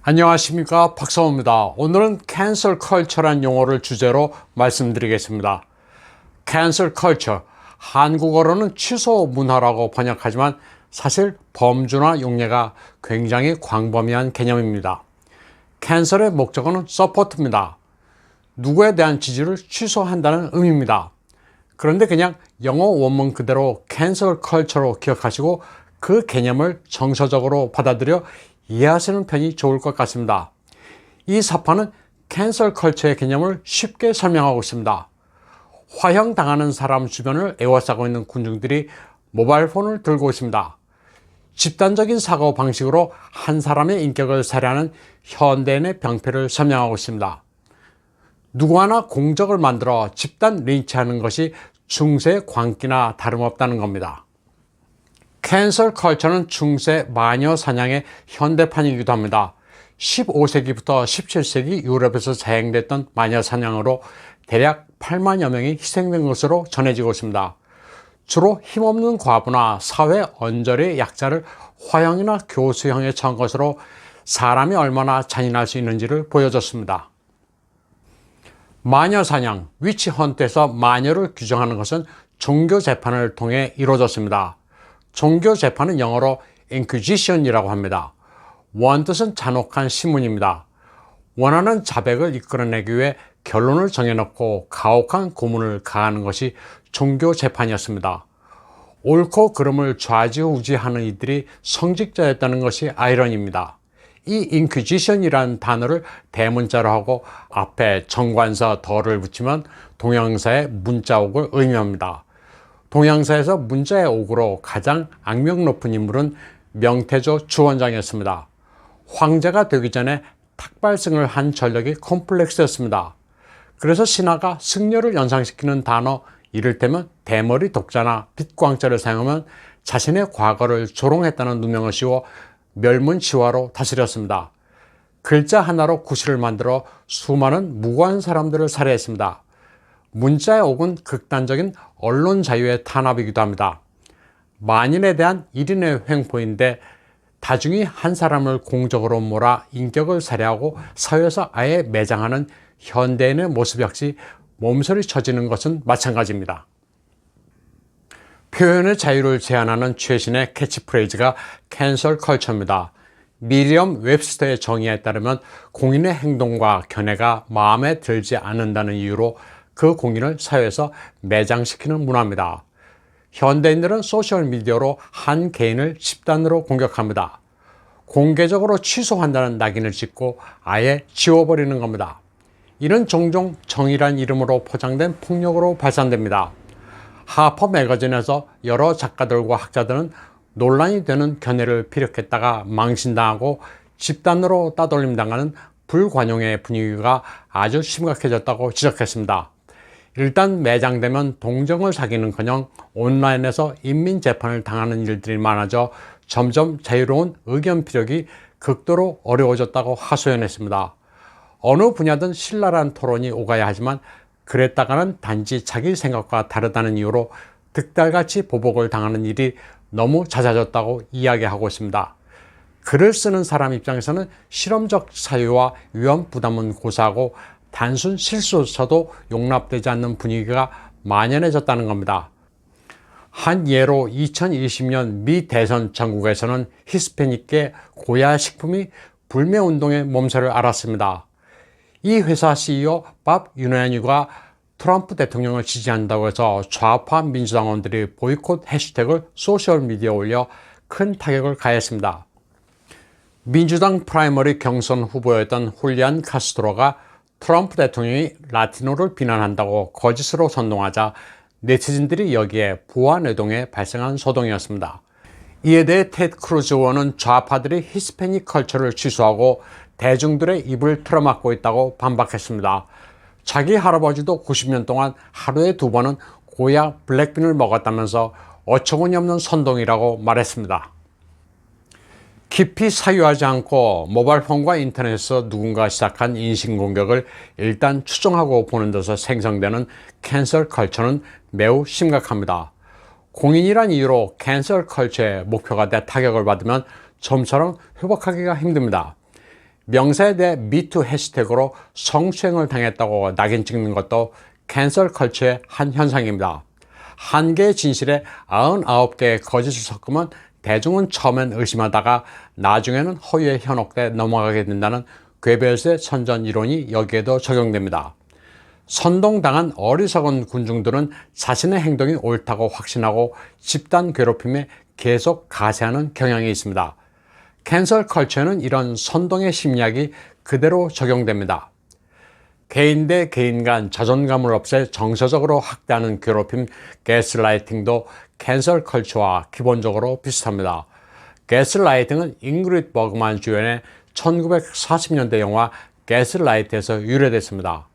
안녕하십니까, 박사호입니다. 오늘은 캔슬 컬처란 용어를 주제로 말씀드리겠습니다. 캔슬 컬처, 한국어로는 취소 문화라고 번역하지만 사실 범주나 용례가 굉장히 광범위한 개념입니다. 캔슬의 목적어는 서포트입니다. 누구에 대한 지지를 취소한다는 의미입니다. 그런데 그냥 영어 원문 그대로 캔슬 컬처로 기억하시고 그 개념을 정서적으로 받아들여 이해하시는 편이 좋을 것 같습니다. 이 사파는 캔슬 컬처의 개념을 쉽게 설명하고 있습니다. 화형당하는 사람 주변을 에워싸고 있는 군중들이 모바일폰을 들고 있습니다. 집단적인 사고 방식으로 한 사람의 인격을 살해하는 현대인의 병폐를 설명하고 있습니다. 누구 하나 공적을 만들어 집단 린치하는 것이 중세 광기나 다름없다는 겁니다. 캔슬 컬처는 중세 마녀 사냥의 현대판이기도 합니다. 15세기부터 17세기 유럽에서 자행됐던 마녀 사냥으로 대략 8만여 명이 희생된 것으로 전해지고 있습니다. 주로 힘없는 과부나 사회 언저리의 약자를 화형이나 교수형에 처한 것으로 사람이 얼마나 잔인할 수 있는지를 보여줬습니다. 마녀 사냥, 위치 헌트에서 마녀를 규정하는 것은 종교 재판을 통해 이루어졌습니다. 종교 재판은 영어로 인퀴지션이라고 합니다. 원뜻은 잔혹한 신문입니다. 원하는 자백을 이끌어내기 위해 결론을 정해놓고 가혹한 고문을 가하는 것이 종교 재판이었습니다. 옳고 그름을 좌지우지하는 이들이 성직자였다는 것이 아이러니입니다. 이 인퀴지션이라는 단어를 대문자로 하고 앞에 정관사 덜을 붙이면 동양사의 문자옥을 의미합니다. 동양사에서 문자의 옥으로 가장 악명 높은 인물은 명태조 주원장이었습니다. 황제가 되기 전에 탁발승을 한 전력이 콤플렉스였습니다. 그래서 신하가 승려를 연상시키는 단어 이를테면 대머리 독자나 빛광자를 사용하면 자신의 과거를 조롱했다는 누명을 씌워 멸문지화로 다스렸습니다. 글자 하나로 구실을 만들어 수많은 무고한 사람들을 살해했습니다. 문자의 옥은 극단적인 언론 자유의 탄압이기도 합니다. 만인에 대한 1인의 횡포인데 다중이 한 사람을 공적으로 몰아 인격을 살해하고 사회에서 아예 매장하는 현대인의 모습 역시 몸소리 쳐지는 것은 마찬가지입니다. 표현의 자유를 제한하는 최신의 캐치프레이즈가 캔슬 컬처입니다. 미리엄 웹스터의 정의에 따르면 공인의 행동과 견해가 마음에 들지 않는다는 이유로 그 공인을 사회에서 매장시키는 문화입니다. 현대인들은 소셜미디어로 한 개인을 집단으로 공격합니다. 공개적으로 취소한다는 낙인을 찍고 아예 지워버리는 겁니다. 이는 종종 정의란 이름으로 포장된 폭력으로 발산됩니다. 하퍼 매거진에서 여러 작가들과 학자들은 논란이 되는 견해를 피력했다가 망신당하고 집단으로 따돌림당하는 불관용의 분위기가 아주 심각해졌다고 지적했습니다. 일단 매장되면 동정을 사기는커녕 온라인에서 인민재판을 당하는 일들이 많아져 점점 자유로운 의견 피력이 극도로 어려워졌다고 하소연했습니다. 어느 분야든 신랄한 토론이 오가야 하지만 그랬다가는 단지 자기 생각과 다르다는 이유로 득달같이 보복을 당하는 일이 너무 잦아졌다고 이야기하고 있습니다. 글을 쓰는 사람 입장에서는 실험적 사유와 위험 부담은 고사하고 단순 실수조차도 용납되지 않는 분위기가 만연해졌다는 겁니다. 한 예로 2020년 미 대선 전국에서는 히스패닉계 고야 식품이 불매운동의 몸살을 앓았습니다. 이 회사 CEO 밥 유노야니가 트럼프 대통령을 지지한다고 해서 좌파 민주당원들이 보이콧 해시태그를 소셜미디어에 올려 큰 타격을 가했습니다. 민주당 프라이머리 경선 후보였던 훌리안 카스트로가 트럼프 대통령이 라티노를 비난한다고 거짓으로 선동하자 네티즌들이 여기에 부안외동에 발생한 소동이었습니다. 이에 대해 테드 크루즈 의원은 좌파들이 히스패닉 컬처를 취소하고 대중들의 입을 틀어막고 있다고 반박했습니다. 자기 할아버지도 90년 동안 하루에 2번은 고야 블랙빈을 먹었다면서 어처구니 없는 선동이라고 말했습니다. 깊이 사유하지 않고 모바일폰과 인터넷에서 누군가 시작한 인신공격을 일단 추정하고 보는 데서 생성되는 캔슬 컬처는 매우 심각합니다. 공인이란 이유로 캔슬 컬처의 목표가 돼 타격을 받으면 좀처럼 회복하기가 힘듭니다. 명사에 대해 미투 해시태그로 성추행을 당했다고 낙인 찍는 것도 캔슬 컬처의 한 현상입니다. 한 개의 진실에 99개의 거짓을 섞으면 대중은 처음엔 의심하다가 나중에는 허위에 현혹돼 넘어가게 된다는 괴벨스의 선전 이론이 여기에도 적용됩니다. 선동당한 어리석은 군중들은 자신의 행동이 옳다고 확신하고 집단 괴롭힘에 계속 가세하는 경향이 있습니다. 캔슬 컬처에는 이런 선동의 심리학이 그대로 적용됩니다. 개인 대 개인 간 자존감을 없애 정서적으로 학대하는 괴롭힘 가스라이팅도 캔슬 컬처와 기본적으로 비슷합니다. 가스라이팅은 잉그리드 버그만 주연의 1940년대 영화 가스라이트에서 유래됐습니다.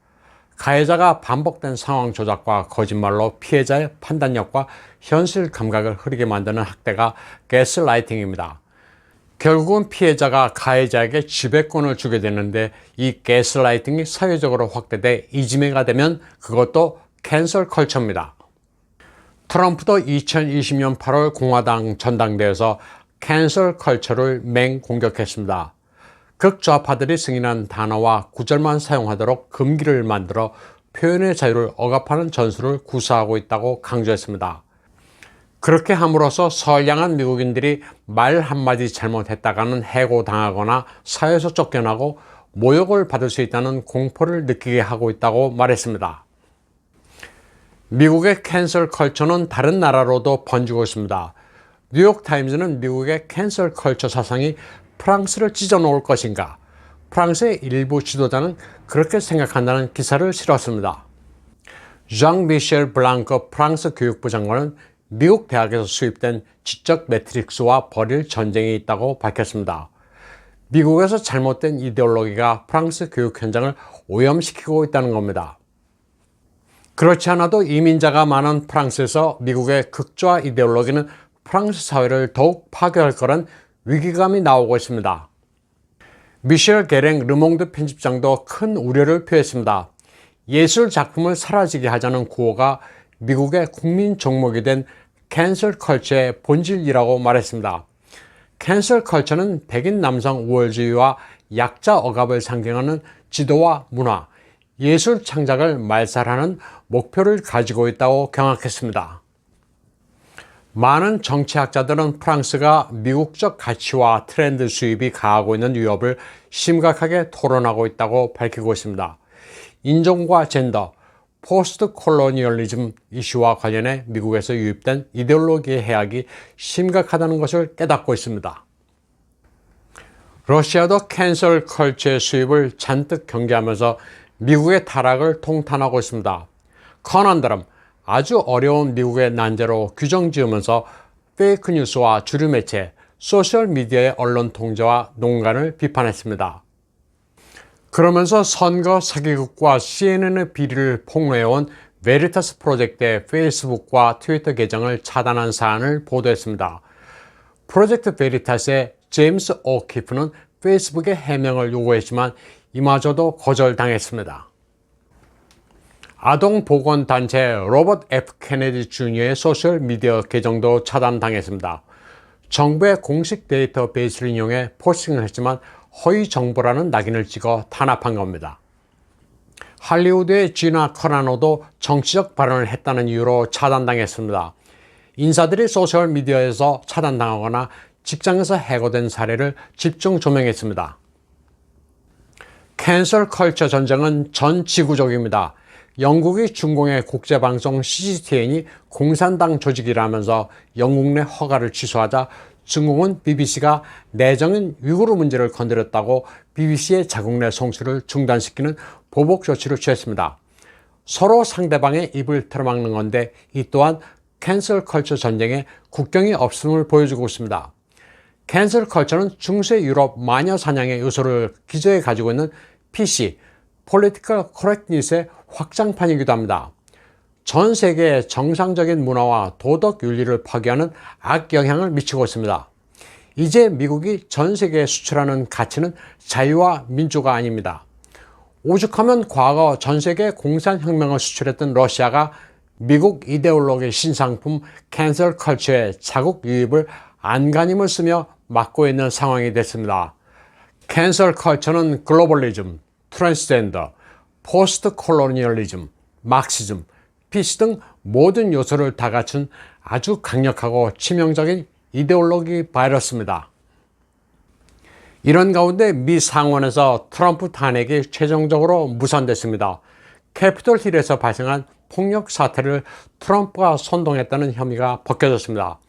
가해자가 반복된 상황 조작과 거짓말로 피해자의 판단력과 현실 감각을 흐리게 만드는 학대가 가스라이팅입니다. 결국은 피해자가 가해자에게 지배권을 주게 되는데 이 가스라이팅이 사회적으로 확대돼 이지매가 되면 그것도 캔슬 컬처입니다. 트럼프도 2020년 8월 공화당 전당대회에서 캔슬 컬처를 맹공격했습니다. 극좌파들이 승인한 단어와 구절만 사용하도록 금기를 만들어 표현의 자유를 억압하는 전술을 구사하고 있다고 강조했습니다. 그렇게 함으로써 선량한 미국인들이 말 한마디 잘못했다가는 해고당하거나 사회에서 쫓겨나고 모욕을 받을 수 있다는 공포를 느끼게 하고 있다고 말했습니다. 미국의 캔슬 컬처는 다른 나라로도 번지고 있습니다. 뉴욕타임즈는 미국의 캔슬 컬처 사상이 프랑스를 찢어놓을 것인가? 프랑스의 일부 지도자는 그렇게 생각한다는 기사를 실었습니다. 장 미셸 블랑크 프랑스 교육부 장관은 미국 대학에서 수입된 지적 매트릭스와 벌일 전쟁이 있다고 밝혔습니다. 미국에서 잘못된 이데올로기가 프랑스 교육 현장을 오염시키고 있다는 겁니다. 그렇지 않아도 이민자가 많은 프랑스에서 미국의 극좌 이데올로기는 프랑스 사회를 더욱 파괴할 거란 위기감이 나오고 있습니다. 미셸 게랭 르몽드 편집장도 큰 우려를 표했습니다. 예술 작품을 사라지게 하자는 구호가 미국의 국민 종목이 된 캔슬 컬처의 본질이라고 말했습니다. 캔슬 컬처는 백인 남성 우월주의와 약자 억압을 상징하는 지도와 문화, 예술 창작을 말살하는 목표를 가지고 있다고 경악했습니다. 많은 정치학자들은 프랑스가 미국적 가치와 트렌드 수입이 가하고 있는 위협을 심각하게 토론하고 있다고 밝히고 있습니다. 인종과 젠더, 포스트 콜로니얼리즘 이슈와 관련해 미국에서 유입된 이데올로기의 해악이 심각하다는 것을 깨닫고 있습니다. 러시아도 캔슬 컬처의 수입을 잔뜩 경계하면서 미국의 타락을 통탄하고 있습니다. 커넌드럼, 아주 어려운 미국의 난제로 규정 지으면서 페이크 뉴스와 주류 매체, 소셜미디어의 언론 통제와 농간을 비판했습니다. 그러면서 선거 사기극과 CNN의 비리를 폭로해온 베리타스 프로젝트의 페이스북과 트위터 계정을 차단한 사안을 보도했습니다. 프로젝트 베리타스의 제임스 오키프는 페이스북에 해명을 요구했지만 이마저도 거절당했습니다. 아동보건단체 로버트 F. 케네디 주니어의 소셜미디어 계정도 차단당했습니다. 정부의 공식 데이터베이스를 이용해 포스팅을 했지만 허위 정보라는 낙인을 찍어 탄압한 겁니다. 할리우드의 지나 커라노도 정치적 발언을 했다는 이유로 차단당했습니다. 인사들이 소셜미디어에서 차단당하거나 직장에서 해고된 사례를 집중 조명했습니다. 캔슬 컬처 전쟁은 전 지구적입니다. 영국이 중공의 국제방송 CGTN이 공산당 조직이라면서 영국 내 허가를 취소하자 중공은 BBC가 내정인 위구르 문제를 건드렸다고 BBC의 자국 내 송출을 중단시키는 보복 조치를 취했습니다. 서로 상대방의 입을 틀어막는 건데 이 또한 캔슬 컬처 전쟁에 국경이 없음을 보여주고 있습니다. 캔슬 컬처는 중세 유럽 마녀 사냥의 요소를 기저에 가지고 있는 PC, Political Correctness의 확장판이기도 합니다. 전 세계의 정상적인 문화와 도덕 윤리를 파괴하는 악영향을 미치고 있습니다. 이제 미국이 전 세계에 수출하는 가치는 자유와 민주가 아닙니다. 오죽하면 과거 전 세계 공산혁명을 수출했던 러시아가 미국 이데올로기 신상품 캔슬 컬처의 자국 유입을 안간힘을 쓰며 막고 있는 상황이 됐습니다. 캔슬 컬처는 글로벌리즘, 트랜스젠더, 포스트 콜로니얼리즘, 막시즘, 피스 등 모든 요소를 다 갖춘 아주 강력하고 치명적인 이데올로기 바이러스입니다. 이런 가운데 미 상원에서 트럼프 탄핵이 최종적으로 무산됐습니다. 캐피톨 힐에서 발생한 폭력 사태를 트럼프가 선동했다는 혐의가 벗겨졌습니다.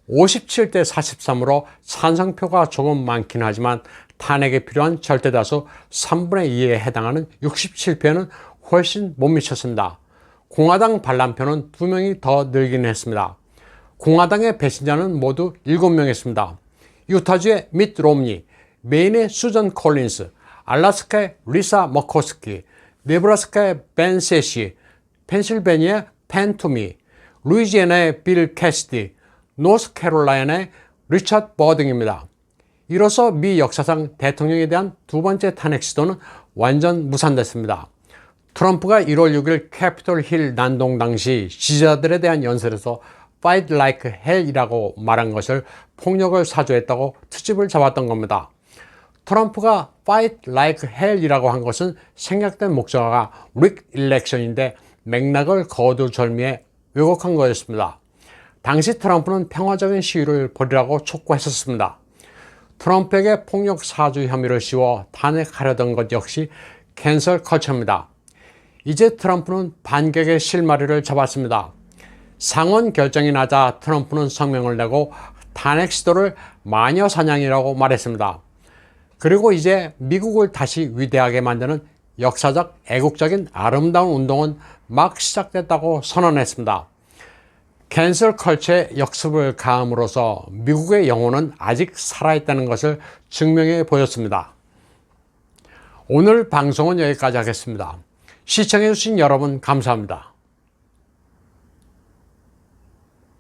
57대 43으로 찬성표가 조금 많긴 하지만 탄핵에 필요한 절대다수 3분의 2에 해당하는 67표는 훨씬 못 미쳤습니다. 공화당 반란표는 2명이 더 늘긴 했습니다. 공화당의 배신자는 모두 7명이었습니다. 유타주의 밋 롬니, 메인의 수전 콜린스, 알래스카의 리사 머코스키, 네브라스카의 벤 세시, 펜실베니아의 펜 투미, 루이지애나의 빌 캐시디, 노스캐롤라이나의 리처드 버딩입니다. 이로써 미 역사상 대통령에 대한 두 번째 탄핵 시도는 완전 무산됐습니다. 트럼프가 1월 6일 캐피톨 힐 난동 당시 지지자들에 대한 연설에서 Fight like hell이라고 말한 것을 폭력을 사주했다고 트집을 잡았던 겁니다. 트럼프가 Fight like hell이라고 한 것은 생략된 목적어가 Rigged Election인데 맥락을 거두절미해 왜곡한 거였습니다. 당시 트럼프는 평화적인 시위를 벌이라고 촉구했었습니다. 트럼프에게 폭력 사주 혐의를 씌워 탄핵하려던 것 역시 캔슬 컬처입니다. 이제 트럼프는 반격의 실마리를 잡았습니다. 상원 결정이 나자 트럼프는 성명을 내고 탄핵 시도를 마녀 사냥이라고 말했습니다. 그리고 이제 미국을 다시 위대하게 만드는 역사적 애국적인 아름다운 운동은 막 시작됐다고 선언했습니다. 캔슬 컬처의 역습을 가함으로써 미국의 영혼은 아직 살아있다는 것을 증명해 보였습니다. 오늘 방송은 여기까지 하겠습니다. 시청해 주신 여러분 감사합니다.